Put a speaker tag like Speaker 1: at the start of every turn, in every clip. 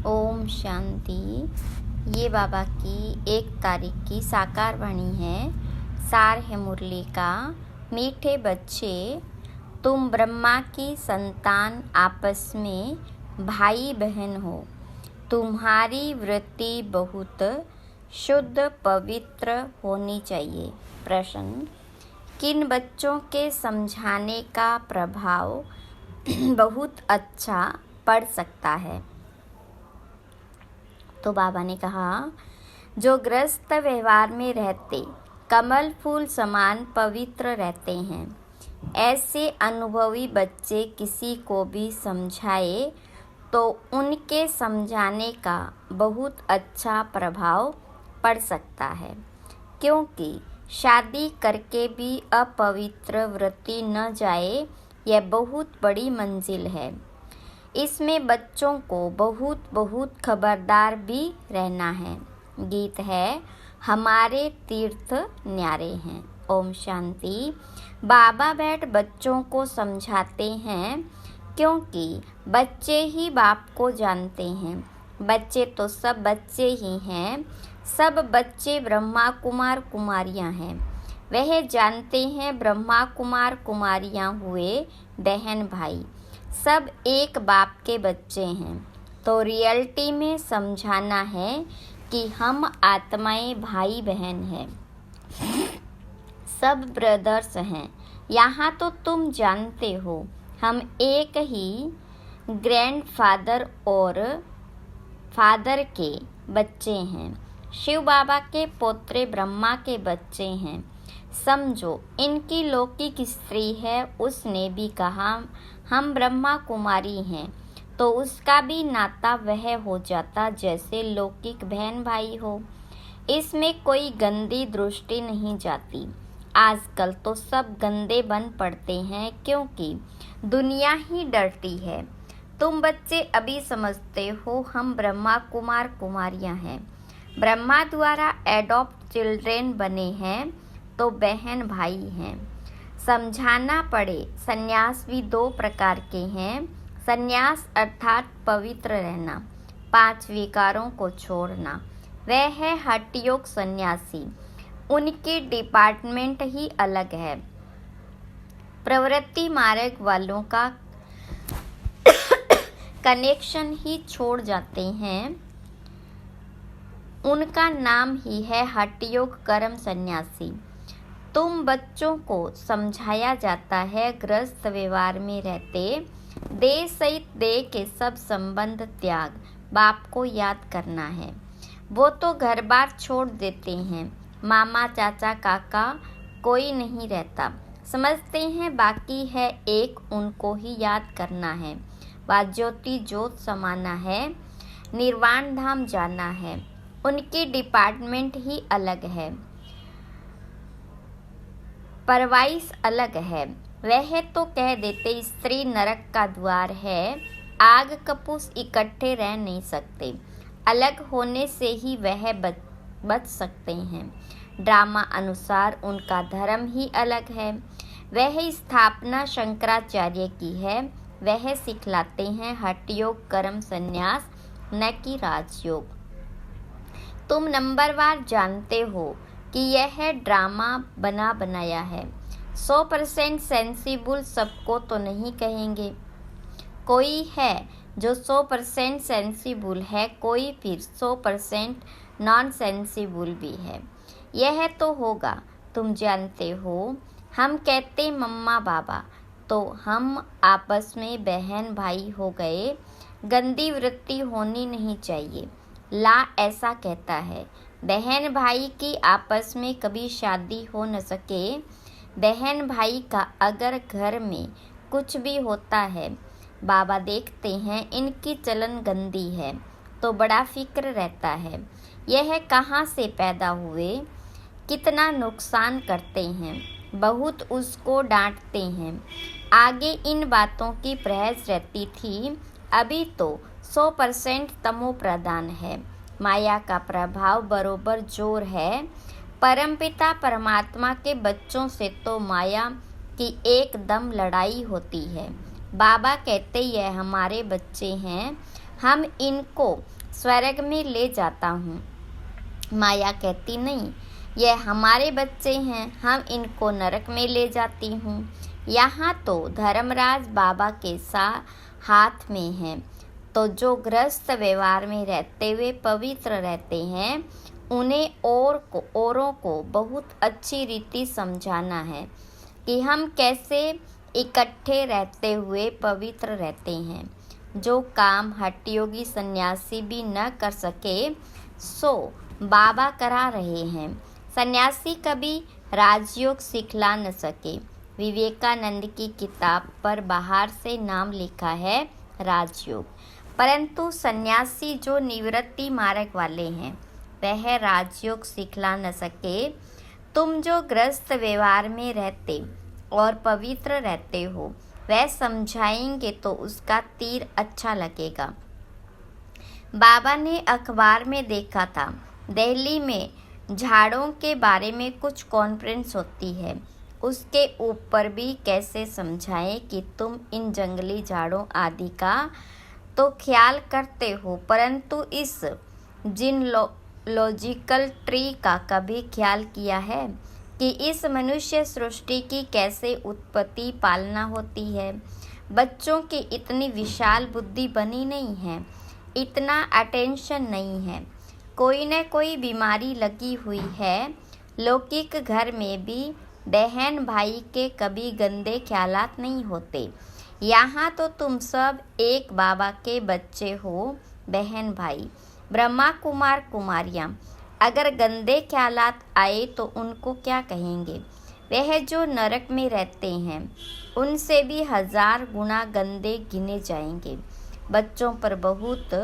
Speaker 1: ओम शांति। ये बाबा की 1 तारीख की साकार वाणी है। सार है मुरली का। मीठे बच्चे, तुम ब्रह्मा की संतान आपस में भाई बहन हो। तुम्हारी वृत्ति बहुत शुद्ध पवित्र होनी चाहिए। प्रश्न: किन बच्चों के समझाने का प्रभाव बहुत अच्छा पड़ सकता है? तो बाबा ने कहा, जो गृहस्थ व्यवहार में रहते कमल फूल समान पवित्र रहते हैं, ऐसे अनुभवी बच्चे किसी को भी समझाए तो उनके समझाने का बहुत अच्छा प्रभाव पड़ सकता है, क्योंकि शादी करके भी अपवित्र वृत्ति न जाए, यह बहुत बड़ी मंजिल है। इसमें बच्चों को बहुत खबरदार भी रहना है। गीत है, हमारे तीर्थ न्यारे हैं। ओम शांति। बाबा बैठ बच्चों को समझाते हैं, क्योंकि बच्चे ही बाप को जानते हैं। बच्चे तो सब बच्चे ही हैं। सब बच्चे ब्रह्मा कुमार कुमारियां हैं। वह जानते हैं ब्रह्मा कुमार कुमारियां हुए बहन भाई, सब एक बाप के बच्चे हैं। तो रियलिटी में समझाना है कि हम आत्माएं भाई बहन हैं, सब ब्रदर्स हैं। यहाँ तो तुम जानते हो, हम एक ही ग्रैंडफादर और फादर के बच्चे हैं। शिव बाबा के पोत्रे ब्रह्मा के बच्चे हैं। समझो, इनकी लौकिक स्त्री है, उसने भी कहा हम ब्रह्मा कुमारी हैं, तो उसका भी नाता वह हो जाता जैसे लौकिक बहन भाई हो। इसमें कोई गंदी दृष्टि नहीं जाती। आजकल तो सब गंदे बन पड़ते हैं, क्योंकि दुनिया ही डरती है। तुम बच्चे अभी समझते हो हम ब्रह्मा कुमार कुमारियां हैं, ब्रह्मा द्वारा एडॉप्ट चिल्ड्रेन बने हैं, तो बहन भाई हैं। समझाना पड़े। संन्यास भी 2 प्रकार के हैं। संन्यास अर्थात पवित्र रहना, 5 विकारों को छोड़ना, वह है हठ योग सन्यासी। उनकी डिपार्टमेंट ही अलग है। प्रवृत्ति मार्ग वालों का कनेक्शन ही छोड़ जाते हैं, उनका नाम ही है हठ योग कर्म सन्यासी। तुम बच्चों को समझाया जाता है, गृहस्थ व्यवहार में रहते देह सहित देह के सब संबंध त्याग, बाप को याद करना है। वो तो घर बार छोड़ देते हैं, मामा चाचा काका कोई नहीं रहता, समझते हैं बाकी है एक, उनको ही याद करना है। वा ज्योति ज्योत समाना है, निर्वाण धाम जाना है। उनकी डिपार्टमेंट ही अलग है, परवाइस अलग है। वह तो कह देते स्त्री नरक का द्वार है, आग कपूस इकट्ठे रह नहीं सकते, अलग होने से ही वह बच सकते हैं। ड्रामा अनुसार उनका धर्म ही अलग है। वह स्थापना शंकराचार्य की है। वह सिखलाते हैं हठ योग कर्म संन्यास, न कि राजयोग। तुम नंबरवार जानते हो कि यह ड्रामा बना बनाया है। 100% सेंसिबल सबको तो नहीं कहेंगे। कोई है जो 100% सेंसिबल है, कोई फिर 100% नॉन सेंसिबल भी है। यह तो होगा, तुम जानते हो। हम कहते मम्मा बाबा, तो हम आपस में बहन भाई हो गए। गंदी वृत्ति होनी नहीं चाहिए। ला ऐसा कहता है, बहन भाई की आपस में कभी शादी हो न सके। बहन भाई का अगर घर में कुछ भी होता है, बाबा देखते हैं इनकी चलन गंदी है, तो बड़ा फिक्र रहता है, यह कहाँ से पैदा हुए, कितना नुकसान करते हैं, बहुत उसको डांटते हैं। आगे इन बातों की बहस रहती थी, अभी तो 100% तमो प्रधान है। माया का प्रभाव बरोबर जोर है। परमपिता परमात्मा के बच्चों से तो माया की एकदम लड़ाई होती है। बाबा कहते यह हमारे बच्चे हैं, हम इनको स्वर्ग में ले जाता हूँ। माया कहती नहीं, यह हमारे बच्चे हैं, हम इनको नरक में ले जाती हूँ। यहाँ तो धर्मराज बाबा के हाथ में है। तो जो गृहस्थ व्यवहार में रहते हुए पवित्र रहते हैं, उन्हें औरों को बहुत अच्छी रीति समझाना है कि हम कैसे इकट्ठे रहते हुए पवित्र रहते हैं। जो काम हठयोगी सन्यासी भी न कर सके, सो बाबा करा रहे हैं। सन्यासी कभी राजयोग सिखला न सके। विवेकानंद की किताब पर बाहर से नाम लिखा है राजयोग, परंतु सन्यासी जो निवृत्ति मार्ग वाले हैं, वह राजयोग सिखला न सके। तुम जो गृहस्थ व्यवहार में रहते और पवित्र रहते हो, वह समझाएंगे तो उसका तीर अच्छा लगेगा। बाबा ने अखबार में देखा था, दिल्ली में झाड़ों के बारे में कुछ कॉन्फ्रेंस होती है। उसके ऊपर भी कैसे समझाएं कि तुम इन जंगली झाड़ों आदि का तो ख्याल करते हो, परंतु इस जिनलॉजिकल ट्री का कभी ख्याल किया है कि इस मनुष्य सृष्टि की कैसे उत्पत्ति पालना होती है। बच्चों की इतनी विशाल बुद्धि बनी नहीं है, इतना अटेंशन नहीं है। कोई न कोई बीमारी लगी हुई है। लौकिक घर में भी बहन भाई के कभी गंदे ख्यालात नहीं होते। यहाँ तो तुम सब एक बाबा के बच्चे हो, बहन भाई, ब्रह्मा कुमार कुमारियाँ। अगर गंदे ख्यालात आए तो उनको क्या कहेंगे? वह जो नरक में रहते हैं, उनसे भी 1000 गुना गंदे गिने जाएंगे। बच्चों पर बहुत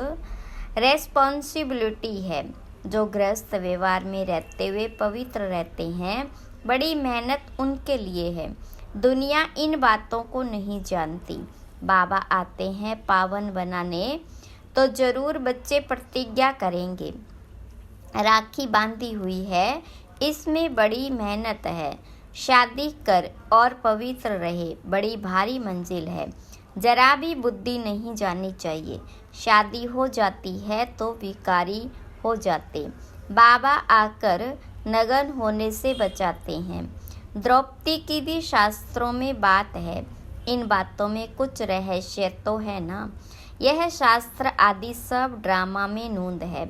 Speaker 1: रेस्पॉन्सिबिलिटी है। जो गृहस्थ व्यवहार में रहते हुए पवित्र रहते हैं, बड़ी मेहनत उनके लिए है। दुनिया इन बातों को नहीं जानती। बाबा आते हैं पावन बनाने, तो जरूर बच्चे प्रतिज्ञा करेंगे। राखी बांधी हुई है, इसमें बड़ी मेहनत है। शादी कर और पवित्र रहे, बड़ी भारी मंजिल है। जरा भी बुद्धि नहीं जानी चाहिए। शादी हो जाती है तो विकारी हो जाते। बाबा आकर नग्न होने से बचाते हैं। द्रौपदी की भी शास्त्रों में बात है। इन बातों में कुछ रहस्य तो है ना। यह शास्त्र आदि सब ड्रामा में नूंद है।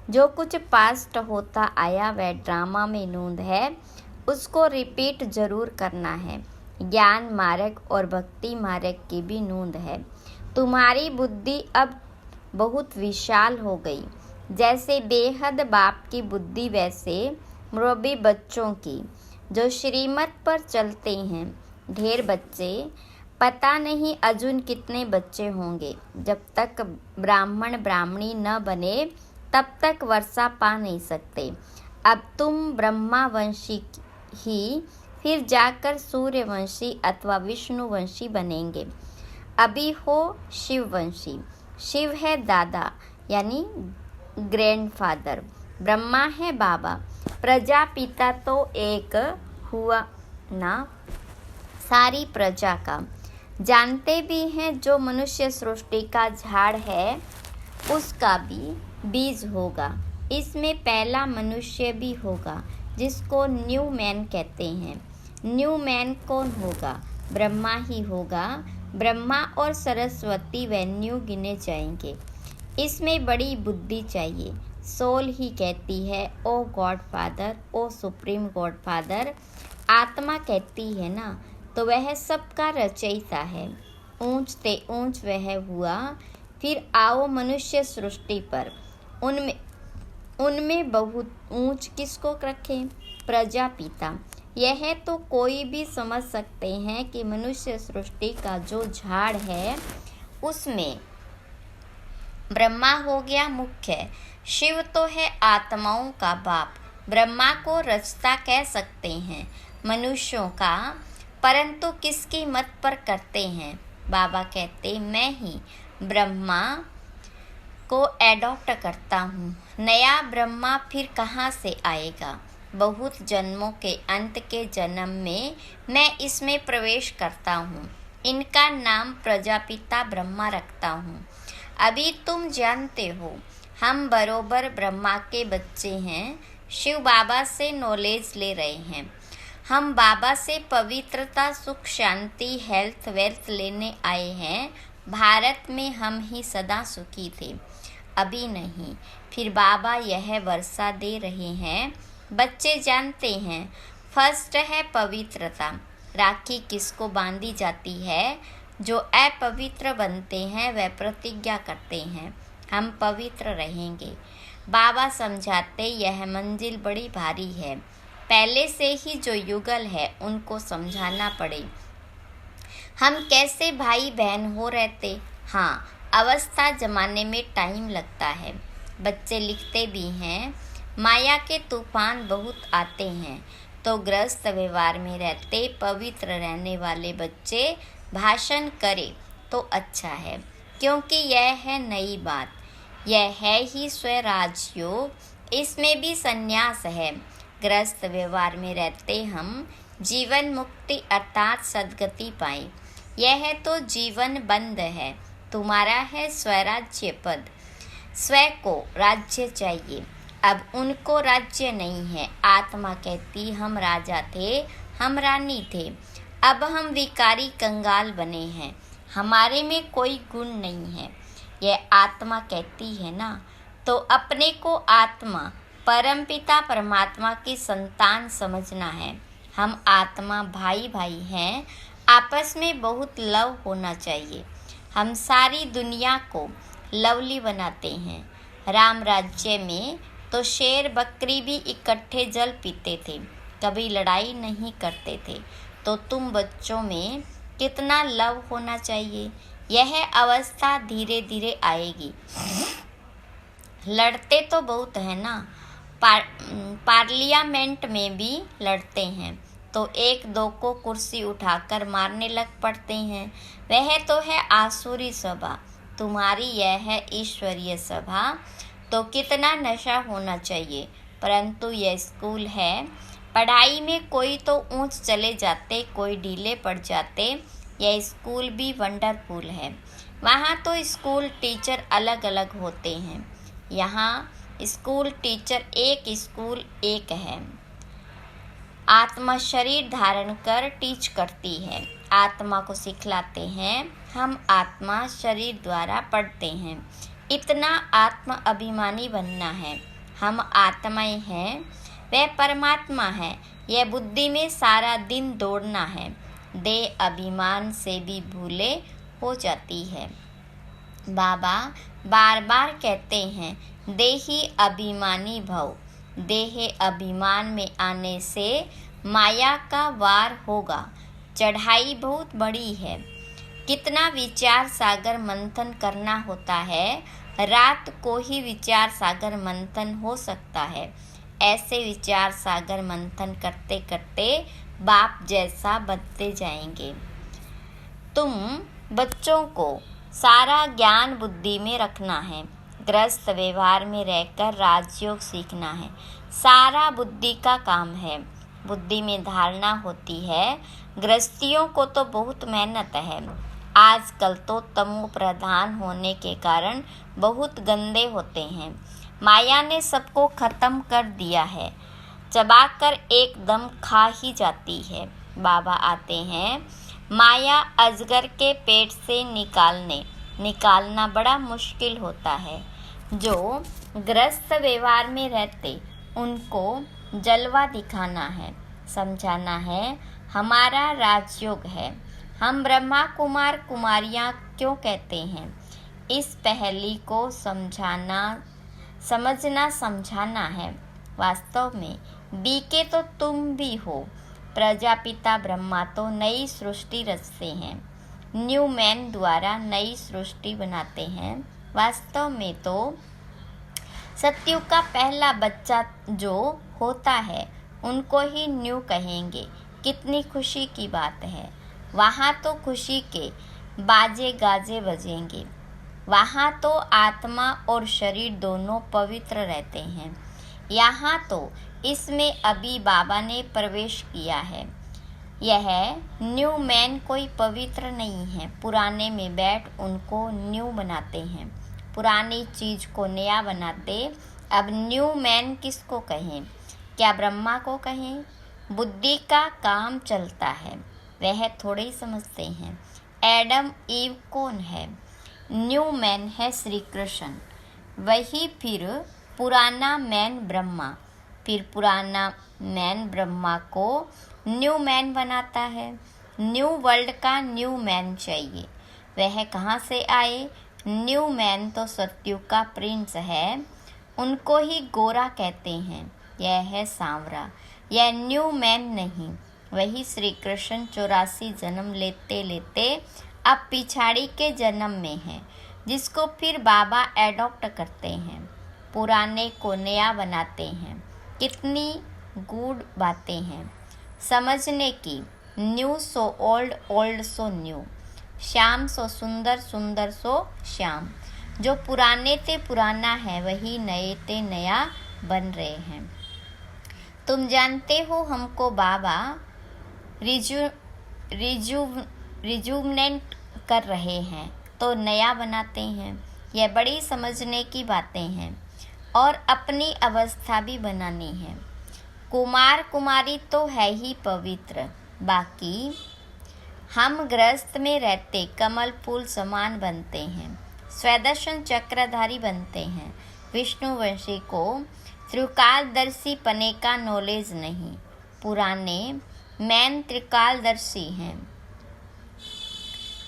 Speaker 1: जो कुछ पास्ट होता आया वह ड्रामा में नूंद है, उसको रिपीट जरूर करना है। ज्ञान मार्ग और भक्ति मार्ग की भी नूंद है। तुम्हारी बुद्धि अब बहुत विशाल हो गई। जैसे बेहद बाप की बुद्धि, वैसे मुरब्बी बच्चों की, जो श्रीमत पर चलते हैं। ढेर बच्चे, पता नहीं अजुन कितने बच्चे होंगे। जब तक ब्राह्मण ब्राह्मणी न बने, तब तक वर्षा पा नहीं सकते। अब तुम ब्रह्मावंशी ही, फिर जाकर सूर्यवंशी अथवा विष्णुवंशी बनेंगे। अभी हो शिववंशी। शिव है दादा यानी ग्रैंडफादर, ब्रह्मा है बाबा। प्रजापिता तो एक हुआ ना, सारी प्रजा का। जानते भी हैं जो मनुष्य सृष्टि का झाड़ है, उसका भी बीज होगा। इसमें पहला मनुष्य भी होगा, जिसको न्यू मैन कहते हैं। न्यू मैन कौन होगा? ब्रह्मा ही होगा। ब्रह्मा और सरस्वती व न्यू गिने जाएंगे। इसमें बड़ी बुद्धि चाहिए। सोल ही कहती है, ओ गॉड फादर, ओ सुप्रीम गॉड फादर। आत्मा कहती है ना, तो वह सबका रचयिता है। ऊंचते ऊंच वह हुआ। फिर आओ मनुष्य सृष्टि पर। उनमें बहुत ऊंच किसको रखें? प्रजापिता। यह तो कोई भी समझ सकते हैं कि मनुष्य सृष्टि का जो झाड़ है, उसमें ब्रह्मा हो गया मुख्य। शिव तो है आत्माओं का बाप। ब्रह्मा को रचता कह सकते हैं मनुष्यों का, परंतु किसकी मत पर करते हैं? बाबा कहते, मैं ही ब्रह्मा को एडॉप्ट करता हूँ। नया ब्रह्मा फिर कहाँ से आएगा? बहुत जन्मों के अंत के जन्म में मैं इसमें प्रवेश करता हूँ। इनका नाम प्रजापिता ब्रह्मा रखता हूँ। अभी तुम जानते हो हम बरोबर ब्रह्मा के बच्चे हैं, शिव बाबा से नॉलेज ले रहे हैं। हम बाबा से पवित्रता, सुख, शांति, हेल्थ, वेल्थ लेने आए हैं। भारत में हम ही सदा सुखी थे, अभी नहीं। फिर बाबा यह वर्षा दे रहे हैं। बच्चे जानते हैं, फर्स्ट है पवित्रता। राखी किसको बांधी जाती है? जो अपवित्र बनते हैं वह प्रतिज्ञा करते हैं हम पवित्र रहेंगे। बाबा समझाते यह मंजिल बड़ी भारी है, पहले से ही जो युगल है उनको समझाना पड़े। हम कैसे भाई बहन हो रहते। हाँ, अवस्था जमाने में टाइम लगता है। बच्चे लिखते भी हैं, माया के तूफान बहुत आते हैं, तो ग्रस्त व्यवहार में रहते पवित्र रहने वाले बच्चे भाषण करे तो अच्छा है, क्योंकि यह है नई बात। यह है ही स्वराज योग, इसमें भी संन्यास है। ग्रस्त व्यवहार में रहते हम जीवन मुक्ति अर्थात सद्गति पाए। यह तो जीवन बंद है, तुम्हारा है स्वराज्य पद। स्व को राज्य चाहिए, अब उनको राज्य नहीं है। आत्मा कहती हम राजा थे, हम रानी थे, अब हम विकारी कंगाल बने हैं, हमारे में कोई गुण नहीं है। यह आत्मा कहती है ना, तो अपने को आत्मा परमपिता परमात्मा की संतान समझना है। हम आत्मा भाई भाई हैं, आपस में बहुत लव होना चाहिए। हम सारी दुनिया को लवली बनाते हैं। राम राज्य में तो शेर बकरी भी इकट्ठे जल पीते थे, कभी लड़ाई नहीं करते थे। तो तुम बच्चों में कितना लव होना चाहिए। यह अवस्था धीरे धीरे आएगी। लड़ते तो बहुत है ना, पार्लियामेंट में भी लड़ते हैं, तो एक दो को कुर्सी उठाकर मारने लग पड़ते हैं। वह तो है आसुरी सभा, तुम्हारी यह है ईश्वरीय सभा। तो कितना नशा होना चाहिए, परंतु यह स्कूल है। पढ़ाई में कोई तो ऊंच चले जाते, कोई ढीले पड़ जाते। यह स्कूल भी वंडरफुल है। वहाँ तो स्कूल टीचर अलग अलग होते हैं, यहाँ स्कूल टीचर एक स्कूल एक है। आत्मा शरीर धारण कर टीच करती है, आत्मा को सिखलाते हैं हम। आत्मा शरीर द्वारा पढ़ते हैं। इतना आत्म अभिमानी बनना है। हम आत्माएं हैं, वह परमात्मा है। यह बुद्धि में सारा दिन दौड़ना है। देह अभिमान से भी भूले हो जाती है। बाबा बार बार कहते हैं, देही अभिमानी भव। देह अभिमान में आने से माया का वार होगा। चढ़ाई बहुत बड़ी है। कितना विचार सागर मंथन करना होता है। रात को ही विचार सागर मंथन हो सकता है। ऐसे विचार सागर मंथन करते करते बाप जैसा बनते जाएंगे। तुम बच्चों को सारा ज्ञान बुद्धि में रखना है। ग्रस्त व्यवहार में रहकर राजयोग सीखना है। सारा बुद्धि का काम है। बुद्धि में धारणा होती है। गृहस्थियों को तो बहुत मेहनत है। आजकल तो तमो प्रधान होने के कारण बहुत गंदे होते हैं। माया ने सबको खत्म कर दिया है, चबाकर एकदम खा ही जाती है। बाबा आते हैं, माया अजगर के पेट से निकालना बड़ा मुश्किल होता है। जो ग्रस्त व्यवहार में रहते उनको जलवा दिखाना है, समझाना है हमारा राजयोग है। हम ब्रह्मा कुमार कुमारियाँ क्यों कहते हैं, इस पहेली को समझाना है। वास्तव में बीके तो तुम भी हो। प्रजापिता ब्रह्मा तो नई सृष्टि रचते हैं, न्यू मैन द्वारा नई सृष्टि बनाते हैं। वास्तव में तो सत्युग का पहला बच्चा जो होता है उनको ही न्यू कहेंगे। कितनी खुशी की बात है। वहाँ तो खुशी के बाजे गाजे बजेंगे। वहाँ तो आत्मा और शरीर दोनों पवित्र रहते हैं। यहाँ तो इसमें अभी बाबा ने प्रवेश किया है। यह न्यू मैन कोई पवित्र नहीं है, पुराने में बैठ उनको न्यू बनाते हैं। पुरानी चीज को नया बनाते। अब न्यू मैन किसको कहें? क्या ब्रह्मा को कहें? बुद्धि का काम चलता है, वह थोड़े ही समझते हैं। एडम ईव कौन है? न्यू मैन है श्री कृष्ण। वही फिर पुराना मैन ब्रह्मा, फिर पुराना मैन ब्रह्मा को न्यू मैन बनाता है। न्यू वर्ल्ड का न्यू मैन चाहिए, वह कहाँ से आए? न्यू मैन तो सत्युग का प्रिंस है, उनको ही गोरा कहते हैं, यह है सांवरा। यह न्यू मैन नहीं, वही श्री कृष्ण 84 जन्म लेते लेते अब पिछाड़ी के जन्म में है, जिसको फिर बाबा एडॉप्ट करते हैं, पुराने को नया बनाते हैं। कितनी गूढ़ बातें हैं समझने की। New so old, old so new, Shyam सो सुंदर, सुंदर सो श्याम। जो पुराने ते पुराना है, वही नए ते नया बन रहे हैं। तुम जानते हो हमको बाबा रिजुवनेट कर रहे हैं तो नया बनाते हैं। यह बड़ी समझने की बातें हैं और अपनी अवस्था भी बनानी है। कुमार कुमारी तो है ही पवित्र, बाकी हम गृहस्थ में रहते कमल फूल समान बनते हैं, स्वदर्शन चक्रधारी बनते हैं। विष्णुवंशी को त्रिकालदर्शी पने का नॉलेज नहीं, पुराने मैन त्रिकालदर्शी हैं।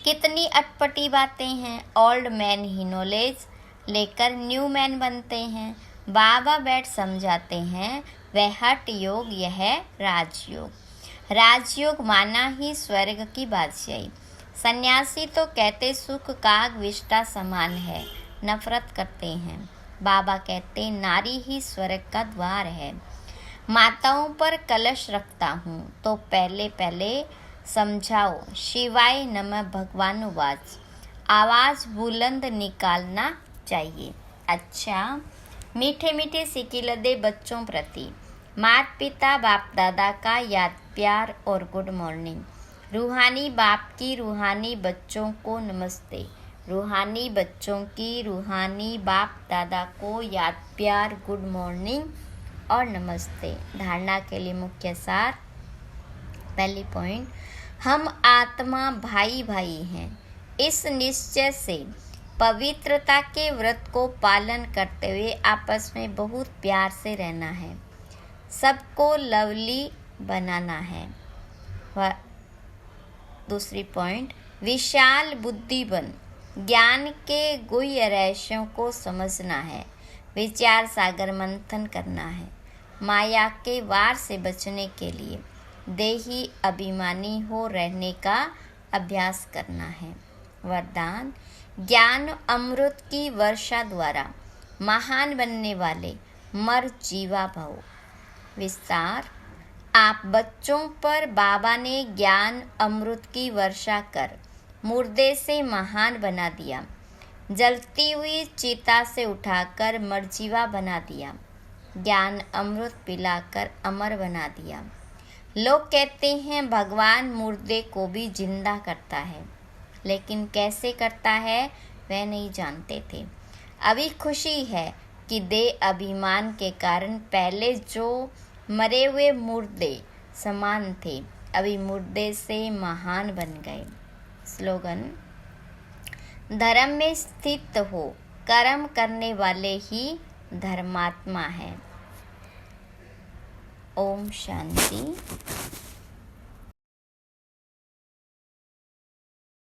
Speaker 1: कितनी अटपटी बातें हैं। ओल्ड मैन ही नॉलेज लेकर न्यू मैन बनते हैं। बाबा बैठ समझाते हैं, वह हठ योग, यह राजयोग। राजयोग माना ही स्वर्ग की बादशाही। सन्यासी तो कहते सुख काग विष्टा समान है, नफरत करते हैं। बाबा कहते नारी ही स्वर्ग का द्वार है। माताओं पर कलश रखता हूँ तो पहले पहले समझाओ शिवाय नमः भगवानुवाच। आवाज़ बुलंद निकालना चाहिए। अच्छा, मीठे मीठे सिकिलदे बच्चों प्रति माता पिता बाप दादा का याद प्यार और गुड मॉर्निंग। रूहानी बाप की रूहानी बच्चों को नमस्ते। रूहानी बच्चों की रूहानी बाप दादा को याद प्यार, गुड मॉर्निंग और नमस्ते। धारणा के लिए मुख्य सार। पहली पॉइंट, हम आत्मा भाई भाई हैं। इस निश्चय से पवित्रता के व्रत को पालन करते हुए आपस में बहुत प्यार से रहना है, सबको लवली बनाना है। दूसरी पॉइंट, विशाल बुद्धि बन ज्ञान के गुह्य रहस्यों को समझना है, विचार सागर मंथन करना है। माया के वार से बचने के लिए देही अभिमानी हो रहने का अभ्यास करना है। वरदान, ज्ञान अमृत की वर्षा द्वारा महान बनने वाले मर जीवा भव। विस्तार, आप बच्चों पर बाबा ने ज्ञान अमृत की वर्षा कर मुर्दे से महान बना दिया, जलती हुई चिता से उठाकर मरजीवा बना दिया, ज्ञान अमृत पिलाकर अमर बना दिया। लोग कहते हैं भगवान मुर्दे को भी जिंदा करता है, लेकिन कैसे करता है वह नहीं जानते थे। अभी खुशी है कि देह अभिमान के कारण पहले जो मरे हुए मुर्दे समान थे, अभी मुर्दे से महान बन गए। स्लोगन, धर्म में स्थित हो, कर्म करने वाले ही धर्मात्मा है। ओम शांति।